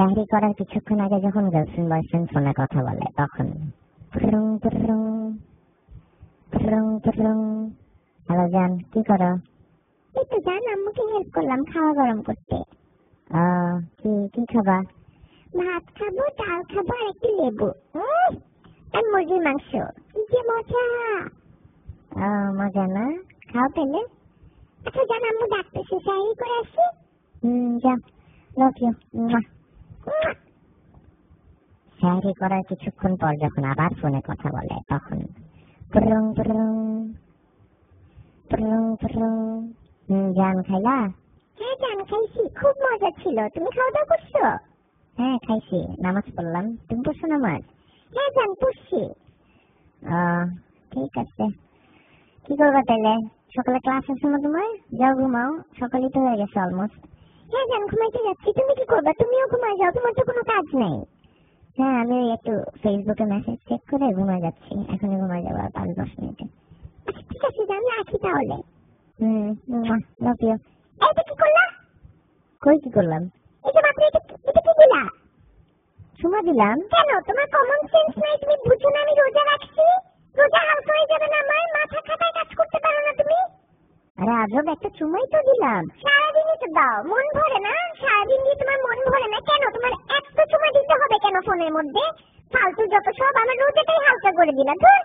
শাহরি করার কিছুক্ষণ আগে যখন গার্লফ্রেন্ড বয়ফ্রেন্ড ফোনে কথা বলে তখন হ্যালো জান, কি করো? এই তো জান, আম্মুকে হেল্প করলাম খাওয়া গরম করতে। কি খাবা? ভাত খাবো, ডাল খাবো আর একটু লেবু আর মুরগির মাংস। কি যে মজা! মজা না? খাও পেলে। আচ্ছা জান, আম্মু ডাকতেছে, শাহরি করে আসি। যাও, লাভ ইউ। শাহরি করার কিছুক্ষণ পর যখন আবার ফোনে কথা বলে তখন জান, খাইলা? হ্যাঁ জান, খাইছি, খুব মজা ছিল। তুমি খাওয়া দাওয়া করছো? হ্যাঁ খাইছি, নামাজ পড়লাম। তুমি পড়ছো নামাজ? হ্যাঁ জান, পড়ছি। ঠিক আছে, কি করবা তাইলে? সকালে ক্লাস আছে না তোমার? যাও ঘুমাও, সকালই তো হয়ে গেছে অলমোস্ট। হ্যাঁ জান, ঘুমাইতে যাচ্ছি। তুমি কি করবা? তুমিও ঘুমাই যাও, তোমার তো কোনো কাজ নেই। হ্যাঁ, আমি একটু ফেসবুকে মেসেজ চেক করে ঘুমাই যাচ্ছি। এখনই ঘুমাই যাবো আর 5-10 মিনিটে। আচ্ছা ঠিক আছে জান, রাখি তাহলে। Love you. এইটা কি করলা? কই কি করলাম? এই যে মাত্র এটা কি দিলা? চুমা দিলাম। কেন? তোমার কমন সেন্স নাই? তুমি বুঝো না আমি রোজা রাখছি? রোজা হালকা হয়ে যাবে না আমার? মাথা খাটায় কাজ করতে পারো না তুমি? আরে আজব, একটা চুমাই তো দিলাম। সারাদিনই তো দাও, মন ভরে না? সারাদিন দিয়ে তোমার মন ভরে না কেন? তোমার এত চুমা দিতে হবে কেন ফোনের মধ্যে? ফালতু যত সব, আমার রোজাটাই হালকা করে দিলা। ধুর।